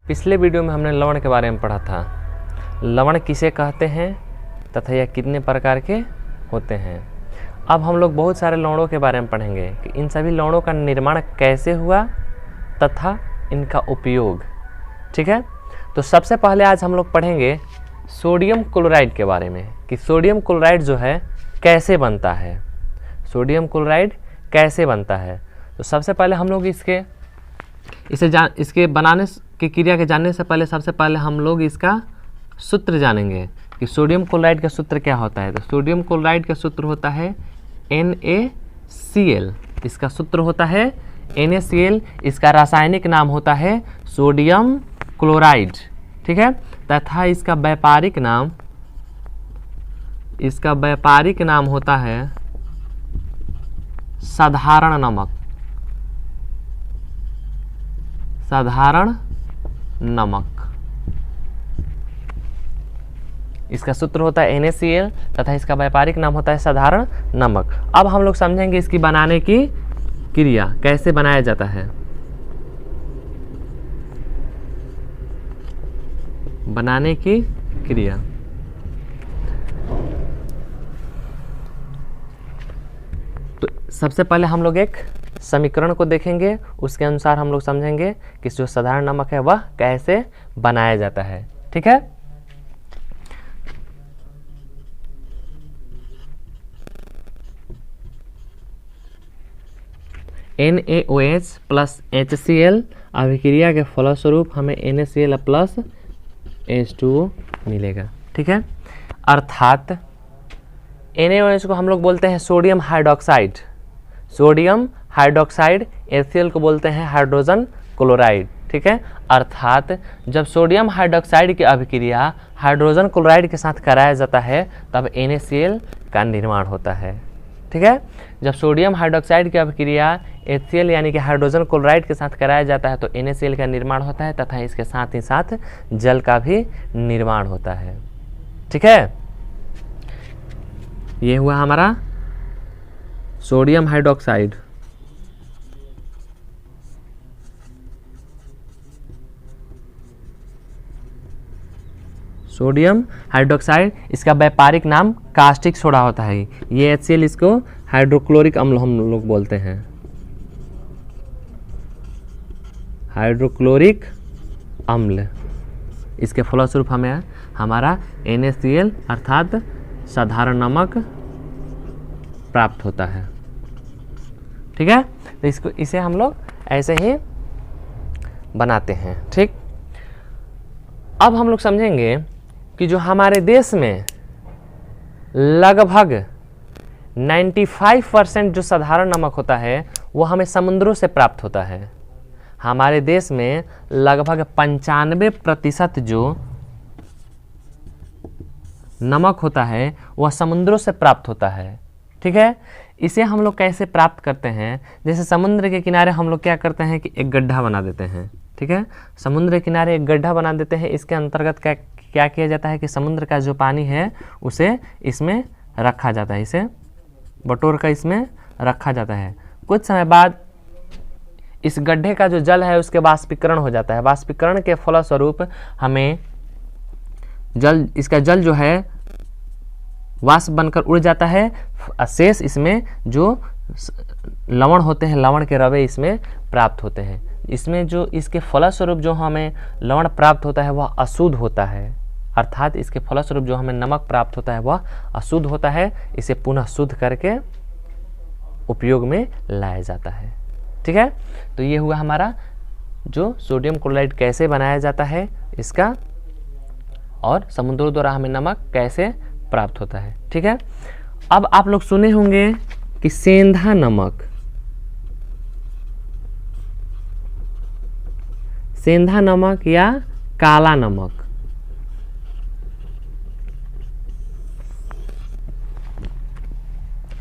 पिछले वीडियो में हमने लवण के बारे में पढ़ा था। लवण किसे कहते हैं तथा यह कितने प्रकार के होते हैं। अब हम लोग बहुत सारे लवणों के बारे में पढ़ेंगे कि इन सभी लवणों का निर्माण कैसे हुआ तथा इनका उपयोग। ठीक है, तो सबसे पहले आज हम लोग पढ़ेंगे सोडियम क्लोराइड के बारे में कि सोडियम क्लोराइड जो है कैसे बनता है। सोडियम क्लोराइड कैसे बनता है, तो सबसे पहले हम लोग इसके बनाने की क्रिया के जानने से पहले सबसे पहले हम लोग इसका सूत्र जानेंगे कि सोडियम क्लोराइड का सूत्र क्या होता है। तो सोडियम क्लोराइड का सूत्र होता है NaCl। इसका सूत्र होता है NaCl। इसका रासायनिक नाम होता है सोडियम क्लोराइड। ठीक है, तथा इसका व्यापारिक नाम होता है साधारण नमक। साधारण नमक इसका सूत्र होता है NaCl तथा इसका व्यापारिक नाम होता है साधारण नमक। अब हम लोग समझेंगे इसकी बनाने की क्रिया कैसे बनाया जाता है। बनाने की क्रिया, तो सबसे पहले हम लोग एक समीकरण को देखेंगे, उसके अनुसार हम लोग समझेंगे कि जो साधारण नमक है वह कैसे बनाया जाता है। ठीक है, NaOH प्लस HCl अभिक्रिया के फलस्वरूप हमें NaCl प्लस H2O मिलेगा। ठीक है, अर्थात NaOH को हम लोग बोलते हैं sodium hydroxide. Sodium hydroxide HCl को बोलते हैं हाइड्रोजन क्लोराइड। ठीक है, अर्थात जब सोडियम हाइड्रोक्साइड की अभिक्रिया हाइड्रोजन क्लोराइड के साथ कराया जाता है तब NaCl का निर्माण होता है। ठीक है, जब सोडियम हाइड्रोक्साइड की अभिक्रिया HCl यानी कि हाइड्रोजन क्लोराइड के साथ कराया जाता है तो NaCl का निर्माण होता है तथा इसके साथ ही साथ जल का भी निर्माण होता है। ठीक है, ये हुआ हमारा सोडियम हाइड्रोक्साइड। सोडियम हाइड्रोक्साइड इसका व्यापारिक नाम कास्टिक सोडा होता है। ये HCl इसको हाइड्रोक्लोरिक अम्ल हम लोग बोलते हैं। हाइड्रोक्लोरिक अम्ल, इसके फलस्वरूप हमें हमारा NaCl अर्थात साधारण नमक प्राप्त होता है। ठीक है, तो इसे हम लोग ऐसे ही बनाते हैं। ठीक, अब हम लोग समझेंगे कि जो हमारे देश में लगभग 95% जो साधारण नमक होता है वो हमें समुद्रों से प्राप्त होता है। हमारे देश में लगभग 95% जो नमक होता है वह समुद्रों से प्राप्त होता है। ठीक है, इसे हम लोग कैसे प्राप्त करते हैं, जैसे समुद्र के किनारे हम लोग क्या करते हैं कि एक गड्ढा बना देते हैं। ठीक है, समुद्र के किनारे एक गड्ढा बना देते हैं। इसके अंतर्गत क्या किया जाता है कि समुद्र का जो पानी है उसे इसमें रखा जाता है, इसे बटोर कर इसमें रखा जाता है। कुछ समय बाद इस गड्ढे का जो जल है उसके वाष्पीकरण हो जाता है। वाष्पीकरण के फलस्वरूप हमें इसका जल जो है वाष्प बनकर उड़ जाता है। शेष इसमें जो लवण होते हैं, लवण के रवे इसमें प्राप्त होते हैं। इसमें जो इसके फलस्वरूप जो हमें लवण प्राप्त होता है वह अशुद्ध होता है, अर्थात इसके फलस्वरूप जो हमें नमक प्राप्त होता है वह अशुद्ध होता है। इसे पुनः शुद्ध करके उपयोग में लाया जाता है। ठीक है, तो ये हुआ हमारा जो सोडियम क्लोराइड कैसे बनाया जाता है इसका, और समुद्रों द्वारा हमें नमक कैसे प्राप्त होता है। ठीक है, अब आप लोग सुने होंगे कि सेंधा नमक, सेंधा नमक या काला नमक।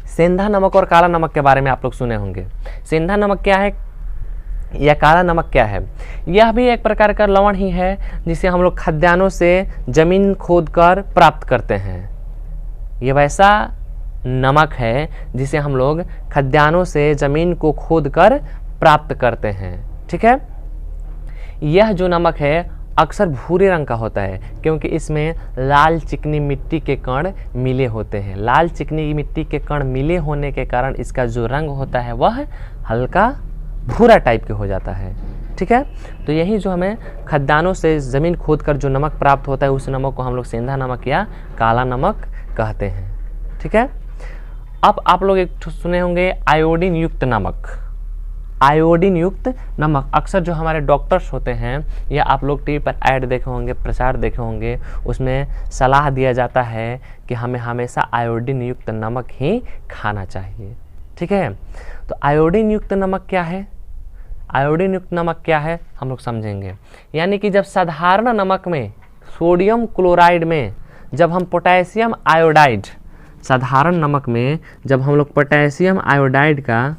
सेंधा नमक और काला नमक के बारे में आप लोग सुने होंगे। सेंधा नमक क्या है या काला नमक क्या है? यह भी एक प्रकार का लवण ही है जिसे हम लोग खाद्यान्नों से जमीन खोदकर प्राप्त करते हैं। यह वैसा नमक है जिसे हम लोग खाद्यान्नों से जमीन को खोदकर प्राप्त करते हैं। ठीक है, यह जो नमक है अक्सर भूरे रंग का होता है क्योंकि इसमें लाल चिकनी मिट्टी के कण मिले होते हैं। लाल चिकनी मिट्टी के कण मिले होने के कारण इसका जो रंग होता है वह हल्का भूरा टाइप के हो जाता है। ठीक है, तो यही जो हमें खद्दानों से ज़मीन खोदकर जो नमक प्राप्त होता है उस नमक को हम लोग सेंधा नमक या काला नमक कहते हैं। ठीक है, अब आप लोग एक सुने होंगे आयोडीन युक्त नमक। आयोडीन युक्त नमक अक्सर जो हमारे डॉक्टर्स होते हैं या आप लोग टीवी पर ऐड देखे होंगे, प्रचार देखे होंगे, उसमें सलाह दिया जाता है कि हमें हमेशा आयोडीन युक्त नमक ही खाना चाहिए। ठीक है, तो आयोडीन युक्त नमक क्या है? आयोडीन युक्त नमक क्या है हम लोग समझेंगे। यानी कि जब साधारण नमक में सोडियम क्लोराइड में जब हम पोटेशियम आयोडाइड, साधारण नमक में जब हम लोग पोटेशियम आयोडाइड का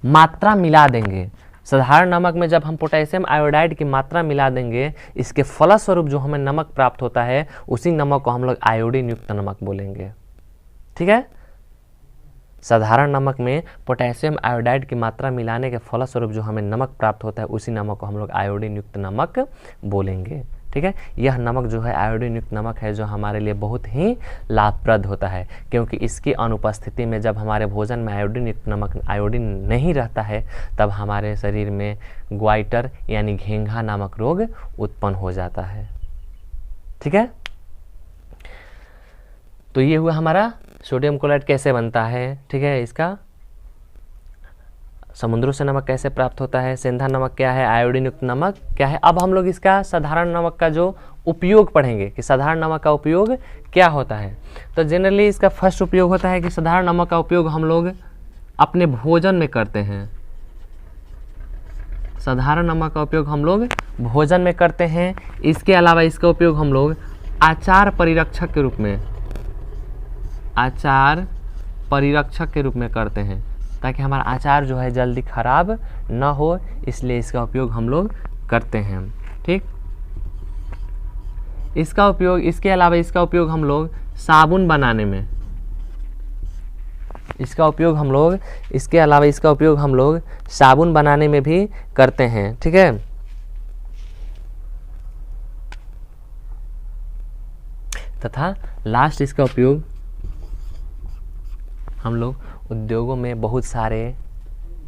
मात्रा मिला देंगे, साधारण नमक में जब हम पोटेशियम आयोडाइड की मात्रा मिला देंगे, इसके फलस्वरूप जो हमें नमक प्राप्त होता है उसी नमक को हम लोग आयोडीन युक्त नमक बोलेंगे। ठीक है, साधारण नमक में पोटेशियम आयोडाइड की मात्रा मिलाने के फलस्वरूप जो हमें नमक प्राप्त होता है उसी नमक को हम लोग आयोडीन युक्त नमक बोलेंगे। ठीक है, यह नमक जो है आयोडीन युक्त नमक है जो हमारे लिए बहुत ही लाभप्रद होता है क्योंकि इसकी अनुपस्थिति में जब हमारे भोजन में आयोडीन युक्त नमक आयोडीन नहीं रहता है तब हमारे शरीर में ग्वाइटर यानी घेंघा नामक रोग उत्पन्न हो जाता है। ठीक है, तो ये हुआ हमारा सोडियम क्लोराइड कैसे बनता है। ठीक है, इसका समुद्रों से नमक कैसे प्राप्त होता है, सेंधा नमक क्या है, आयोडीन युक्त नमक क्या है। अब हम लोग इसका साधारण नमक का जो उपयोग पढ़ेंगे कि साधारण नमक का उपयोग क्या होता है। तो जनरली इसका फर्स्ट उपयोग होता है कि साधारण नमक का उपयोग हम लोग अपने भोजन में करते हैं। साधारण नमक का उपयोग हम लोग भोजन में करते हैं। इसके अलावा इसका उपयोग हम लोग आचार परिरक्षक के रूप में, आचार परिरक्षक के रूप में करते हैं ताकि हमारा अचार जो है जल्दी खराब ना हो, इसलिए इसका उपयोग हम लोग करते हैं। ठीक, इसका उपयोग, इसके अलावा इसका उपयोग हम लोग साबुन बनाने में, इसका उपयोग हम लोग, इसके अलावा इसका उपयोग हम लोग साबुन बनाने में भी करते हैं। ठीक है, तथा लास्ट इसका उपयोग हम लोग उद्योगों में बहुत सारे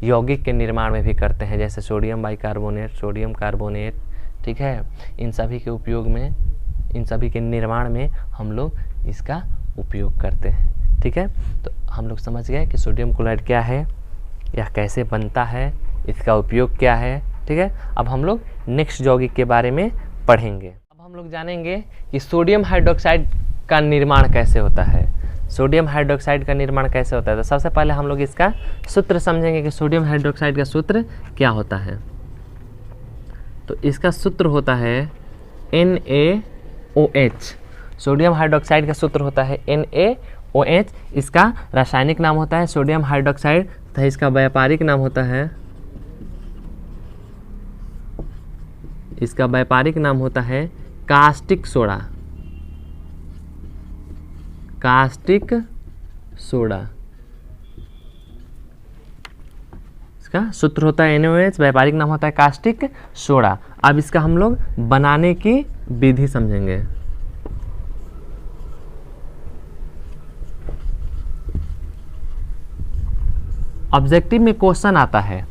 यौगिक के निर्माण में भी करते हैं जैसे सोडियम बाइकार्बोनेट, सोडियम कार्बोनेट। ठीक है, इन सभी के उपयोग में, इन सभी के निर्माण में हम लोग इसका उपयोग करते हैं। ठीक है, तो हम लोग समझ गए कि सोडियम क्लोराइड क्या है, यह कैसे बनता है, इसका उपयोग क्या है। ठीक है, अब हम लोग नेक्स्ट यौगिक के बारे में पढ़ेंगे। अब हम लोग जानेंगे कि सोडियम हाइड्रोक्साइड का निर्माण कैसे होता है। सोडियम हाइड्रोक्साइड का निर्माण कैसे होता है, तो सबसे पहले हम लोग इसका सूत्र समझेंगे कि सोडियम हाइड्रोक्साइड का सूत्र क्या होता है। तो इसका सूत्र होता है NaOH। सोडियम हाइड्रोक्साइड का सूत्र होता है NaOH। इसका रासायनिक नाम होता है सोडियम हाइड्रोक्साइड तथा इसका व्यापारिक नाम होता है, इसका व्यापारिक नाम होता है कास्टिक सोडा। कास्टिक सोडा इसका सूत्र होता है NaOH, व्यापारिक नाम होता है कास्टिक सोडा। अब इसका हम लोग बनाने की विधि समझेंगे। ऑब्जेक्टिव में क्वेश्चन आता है,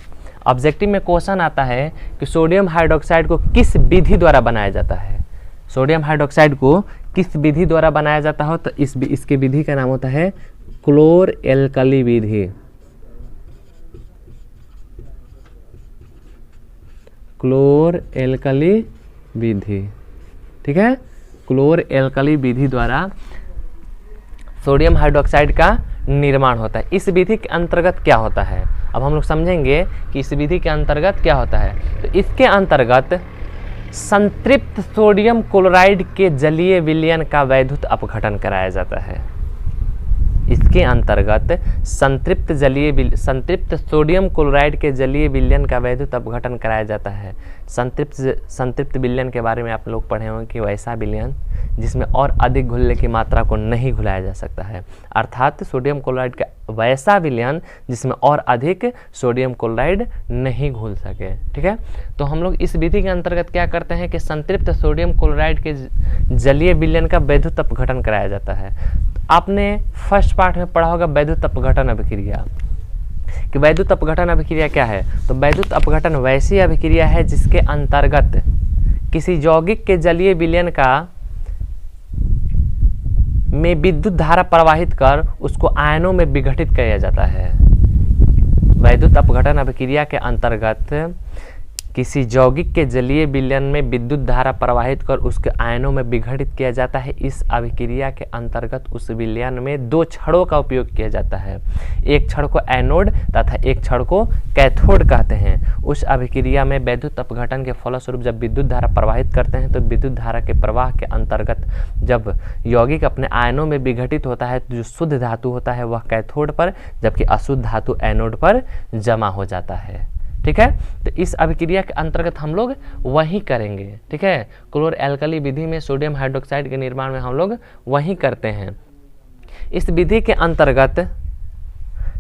ऑब्जेक्टिव में क्वेश्चन आता है कि सोडियम हाइड्रोक्साइड को किस विधि द्वारा बनाया जाता है। सोडियम हाइड्रोक्साइड को किस विधि द्वारा बनाया जाता हो, तो इसके विधि का नाम होता है क्लोर एल्कली विधि। क्लोर एल्कली विधि। ठीक है, क्लोर एल्कली विधि द्वारा सोडियम हाइड्रोक्साइड का निर्माण होता है। इस विधि के अंतर्गत क्या होता है, अब हम लोग समझेंगे कि इस विधि के अंतर्गत क्या होता है। तो इसके अंतर्गत संतृप्त सोडियम क्लोराइड के जलीय विलयन का वैद्युत अपघटन कराया जाता है। इसके अंतर्गत संतृप्त सोडियम क्लोराइड के जलीय विलयन का वैद्युत अपघटन कराया जाता है। संतृप्त विलयन के बारे में आप लोग पढ़े होंगे कि वैसा विलयन जिसमें और अधिक घुलने की मात्रा को नहीं घुलाया जा सकता है, अर्थात सोडियम क्लोराइड का वैसा विलयन जिसमें और अधिक सोडियम क्लोराइड नहीं घुल सके। ठीक है, तो हम लोग इस विधि के अंतर्गत क्या करते हैं कि संतृप्त सोडियम क्लोराइड के जलीय विलयन का वैद्युत अपघटन कराया जाता है। आपने फर्स्ट पार्ट में पढ़ा होगा वैद्युत अपघटन अभिक्रिया, कि वैद्युत अपघटन अभिक्रिया क्या है। तो वैद्युत अपघटन वैसी अभिक्रिया है जिसके अंतर्गत किसी यौगिक के जलीय विलयन का में विद्युत धारा प्रवाहित कर उसको आयनों में विघटित किया जाता है। वैद्युत अपघटन अभिक्रिया के अंतर्गत किसी यौगिक के जलीय विलयन में विद्युत धारा प्रवाहित कर उसके आयनों में विघटित किया जाता है। इस अभिक्रिया के अंतर्गत उस विलयन में दो छड़ों का उपयोग किया जाता है, एक छड़ को एनोड तथा एक छड़ को कैथोड कहते हैं। उस अभिक्रिया में वैद्युत अपघटन के फलस्वरूप जब विद्युत धारा प्रवाहित करते हैं तो विद्युत धारा के प्रवाह के अंतर्गत जब यौगिक अपने आयनों में विघटित होता है तो जो शुद्ध धातु होता है वह कैथोड पर, जबकि अशुद्ध धातु एनोड पर जमा हो जाता है। ठीक है, तो इस अभिक्रिया के अंतर्गत हम लोग वही करेंगे। ठीक है, क्लोर एल्कली विधि में सोडियम हाइड्रोक्साइड के निर्माण में हम लोग वही करते हैं। इस विधि के अंतर्गत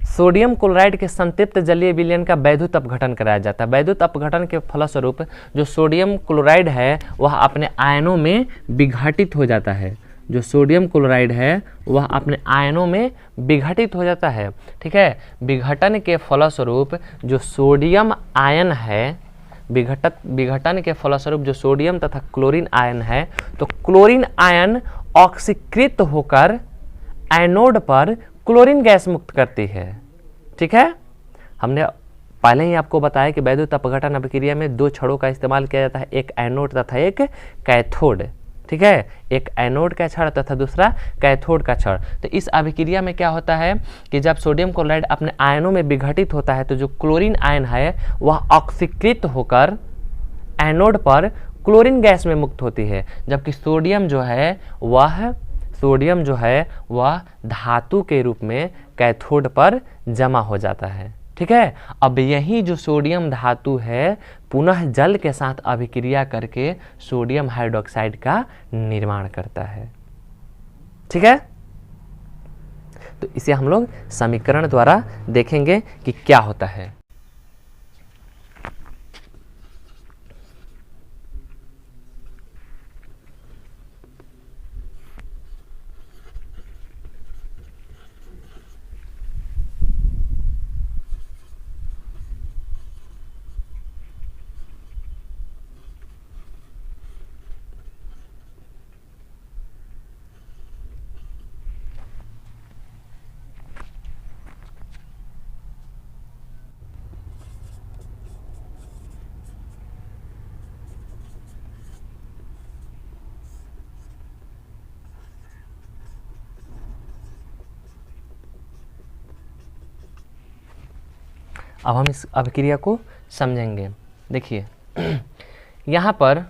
सोडियम क्लोराइड के संतृप्त जलीय विलयन का वैद्युत अपघटन कराया जाता है। वैद्युत अपघटन के फलस्वरूप जो सोडियम क्लोराइड है वह अपने आयनों में विघटित हो जाता है। जो सोडियम क्लोराइड है वह अपने आयनों में विघटित हो जाता है। ठीक है, विघटन के फलस्वरूप जो सोडियम आयन है, विघटन के फलस्वरूप जो सोडियम तथा क्लोरीन आयन है, तो क्लोरीन आयन ऑक्सीकृत होकर एनोड पर क्लोरीन गैस मुक्त करती है। ठीक है, हमने पहले ही आपको बताया कि वैद्युत अपघटन अभिक्रिया में दो छड़ों का इस्तेमाल किया जाता है, एक एनोड तथा एक कैथोड। ठीक है, एक एनोड का छड़ तथा दूसरा कैथोड का छड़। तो इस अभिक्रिया में क्या होता है कि जब सोडियम क्लोराइड अपने आयनों में विघटित होता है तो जो क्लोरीन आयन है वह ऑक्सीकृत होकर एनोड पर क्लोरीन गैस में मुक्त होती है, जबकि सोडियम जो है वह धातु के रूप में कैथोड पर जमा हो जाता है। ठीक है, अब यही जो सोडियम धातु है पुनः जल के साथ अभिक्रिया करके सोडियम हाइड्रोक्साइड का निर्माण करता है। ठीक है, तो इसे हम लोग समीकरण द्वारा देखेंगे कि क्या होता है। अब हम इस अभिक्रिया को समझेंगे। देखिए यहाँ पर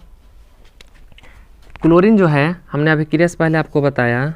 क्लोरीन जो है, हमने अभिक्रिया से पहले आपको बताया,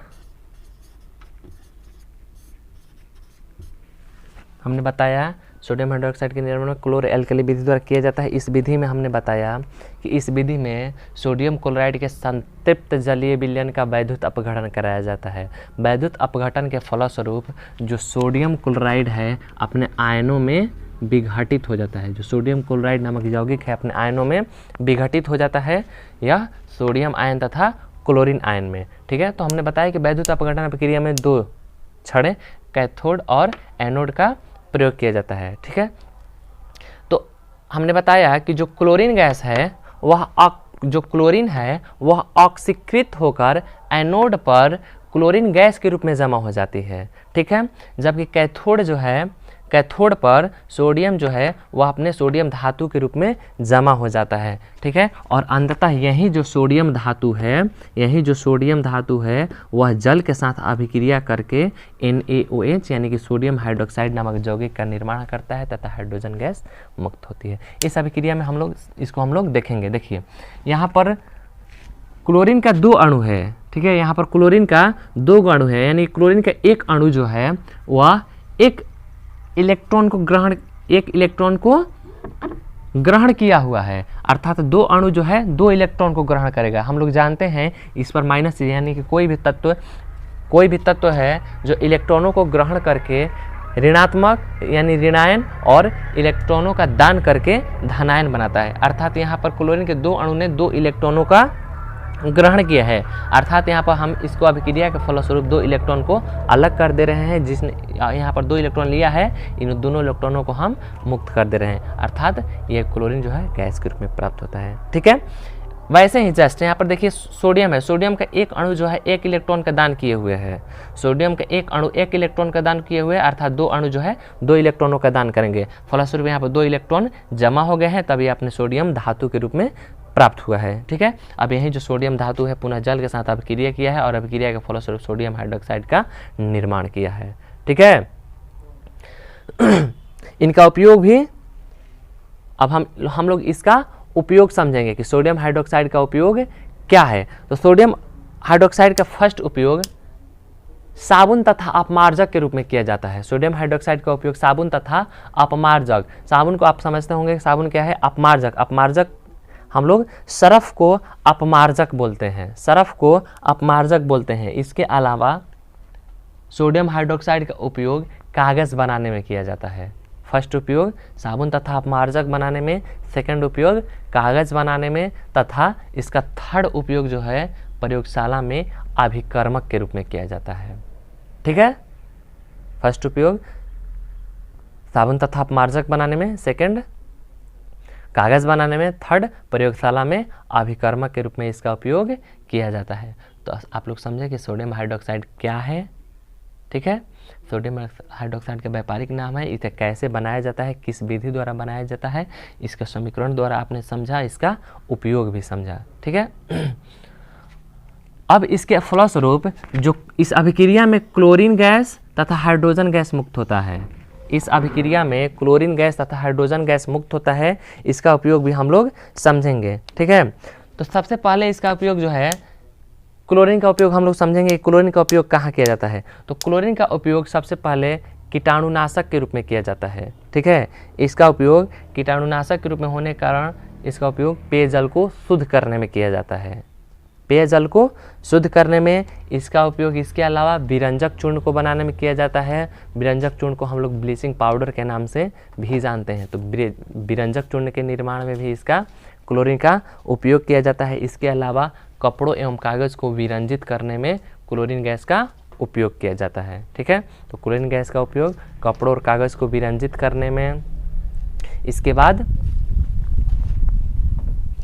हमने बताया सोडियम हाइड्रोक्साइड के निर्माण क्लोर एल्कली विधि द्वारा किया जाता है। इस विधि में हमने बताया कि इस विधि में सोडियम क्लोराइड के संतृप्त जलीय विलयन का वैद्युत अपघटन कराया जाता है। वैद्युत अपघटन के फलस्वरूप जो सोडियम क्लोराइड है अपने आयनों में विघटित हो जाता है। जो सोडियम क्लोराइड नामक यौगिक है अपने आयनों में विघटित हो जाता है, यह सोडियम आयन तथा क्लोरीन आयन में। ठीक है, तो हमने बताया कि वैद्युत अपघटन प्रक्रिया में दो छड़ें कैथोड और एनोड का प्रयोग किया जाता है। ठीक है, तो हमने बताया कि जो क्लोरीन गैस है जो क्लोरीन है वह ऑक्सीकृत होकर एनोड पर क्लोरीन गैस के रूप में जमा हो जाती है। ठीक है, जबकि कैथोड पर सोडियम जो है वह अपने सोडियम धातु के रूप में जमा हो जाता है। ठीक है, और अंततः यही जो सोडियम धातु है वह जल के साथ अभिक्रिया करके NaOH यानी कि सोडियम हाइड्रोक्साइड नामक यौगिक का निर्माण करता है तथा हाइड्रोजन गैस मुक्त होती है। इस अभिक्रिया में हम लोग देखेंगे। देखिए यहाँ पर क्लोरीन का दो अणु है। ठीक है, यहाँ पर क्लोरीन का दो अणु है, यानी क्लोरीन का एक अणु जो है वह एक इलेक्ट्रॉन को ग्रहण किया हुआ है, अर्थात दो अणु जो है दो इलेक्ट्रॉन को ग्रहण करेगा। हम लोग जानते हैं इस पर माइनस, यानी कि कोई भी तत्व है जो इलेक्ट्रॉनों को ग्रहण करके ऋणात्मक यानी ऋणायन और इलेक्ट्रॉनों का दान करके धनायन बनाता है। अर्थात यहाँ पर क्लोरीन के दो अणु ने दो इलेक्ट्रॉनों का ग्रहण किया है, अर्थात यहाँ पर हम इसको अभिक्रिया के फलस्वरूप दो इलेक्ट्रॉन को अलग कर दे रहे हैं। जिसने यहाँ पर दो इलेक्ट्रॉन लिया है, इन दोनों इलेक्ट्रॉनों को हम मुक्त कर दे रहे हैं, अर्थात ये क्लोरीन जो है गैस के रूप में प्राप्त होता है। ठीक है, वैसे ही जस्ट यहाँ पर देखिए सोडियम है, सोडियम का एक अणु जो है एक इलेक्ट्रॉन का दान किए हुए है। सोडियम का एक अणु एक इलेक्ट्रॉन का दान किए हुए हैं, अर्थात दो अणु जो है दो इलेक्ट्रॉनों का दान करेंगे। फलस्वरूप यहाँ पर दो इलेक्ट्रॉन जमा हो गए हैं, तभी आपने सोडियम धातु के रूप में प्राप्त हुआ है। ठीक है, अब यही जो सोडियम धातु है पुनः जल के साथ अभिक्रिया किया है और अभिक्रिया के फलस्वरूप सोडियम हाइड्रोक्साइड का निर्माण किया है। ठीक है, इनका उपयोग भी अब हम लोग इसका उपयोग समझेंगे कि सोडियम हाइड्रोक्साइड का उपयोग क्या है। तो सोडियम हाइड्रोक्साइड का फर्स्ट उपयोग साबुन तथा अपमार्जक के रूप में किया जाता है। सोडियम हाइड्रोक्साइड का उपयोग साबुन तथा अपमार्जक, साबुन को आप समझते होंगे, साबुन क्या है, अपमार्जक। अपमार्जक हम लोग सरफ को अपमार्जक बोलते हैं, सरफ को अपमार्जक बोलते हैं। इसके अलावा सोडियम हाइड्रोक्साइड का उपयोग कागज़ बनाने में किया जाता है। फर्स्ट उपयोग साबुन तथा अपमार्जक बनाने में, सेकंड उपयोग कागज़ बनाने में, तथा इसका थर्ड उपयोग जो है प्रयोगशाला में अभिकर्मक के रूप में किया जाता है। ठीक है, फर्स्ट उपयोग साबुन तथा अपमार्जक बनाने में, सेकंड कागज़ बनाने में, थर्ड प्रयोगशाला में अभिकर्मक के रूप में इसका उपयोग किया जाता है। तो आप लोग समझे कि सोडियम हाइड्रोक्साइड क्या है। ठीक है, सोडियम हाइड्रोक्साइड का व्यापारिक नाम है, इसे कैसे बनाया जाता है, किस विधि द्वारा बनाया जाता है, इसका समीकरण द्वारा आपने समझा, इसका उपयोग भी समझा। ठीक है, अब इसके फलस्वरूप जो इस अभिक्रिया में क्लोरीन गैस तथा हाइड्रोजन गैस मुक्त होता है, इस अभिक्रिया में क्लोरीन गैस तथा हाइड्रोजन गैस मुक्त होता है, इसका उपयोग भी हम लोग समझेंगे। ठीक है, तो सबसे पहले इसका उपयोग जो है क्लोरीन का उपयोग हम लोग समझेंगे। क्लोरीन का उपयोग कहाँ किया जाता है, तो क्लोरीन का उपयोग सबसे पहले कीटाणुनाशक के रूप में किया जाता है। ठीक है, इसका उपयोग कीटाणुनाशक के रूप में होने के कारण इसका उपयोग पेयजल को शुद्ध करने में किया जाता है। पेयजल को शुद्ध करने में इसका उपयोग इसके अलावा विरंजक चूर्ण को बनाने में किया जाता है। विरंजक चूर्ण को हम लोग ब्लीचिंग पाउडर के नाम से भी जानते हैं। तो विरंजक चूर्ण के निर्माण में भी इसका क्लोरीन का उपयोग किया जाता है। इसके अलावा कपड़ों एवं कागज़ को विरंजित करने में क्लोरीन गैस का उपयोग किया जाता है। ठीक है, तो क्लोरीन गैस का उपयोग कपड़ों और कागज़ को विरंजित करने में, इसके बाद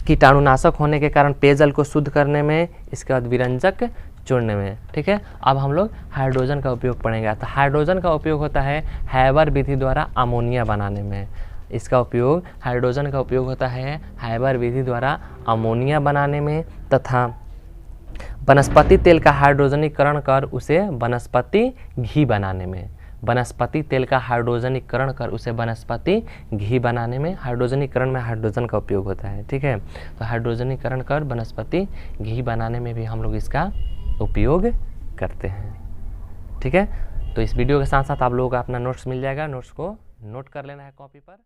कीटाणुनाशक होने के कारण पेयजल को शुद्ध करने में, इसके बाद विरंजक चूर्ण में। ठीक है, अब हम लोग हाइड्रोजन का उपयोग पढ़ेंगे। तो हाइड्रोजन का उपयोग होता है हैबर विधि द्वारा अमोनिया बनाने में। इसका उपयोग हाइड्रोजन का उपयोग होता है हैबर विधि द्वारा अमोनिया बनाने में, तथा वनस्पति तेल का हाइड्रोजनीकरण कर उसे वनस्पति घी बनाने में। वनस्पति तेल का हाइड्रोजनीकरण कर उसे वनस्पति घी बनाने में, हाइड्रोजनीकरण में हाइड्रोजन का उपयोग होता है। ठीक है, तो हाइड्रोजनीकरण कर वनस्पति घी बनाने में भी हम लोग इसका उपयोग करते हैं। ठीक है, तो इस वीडियो के साथ साथ आप लोगों को अपना नोट्स मिल जाएगा, नोट्स को नोट कर लेना है कॉपी पर।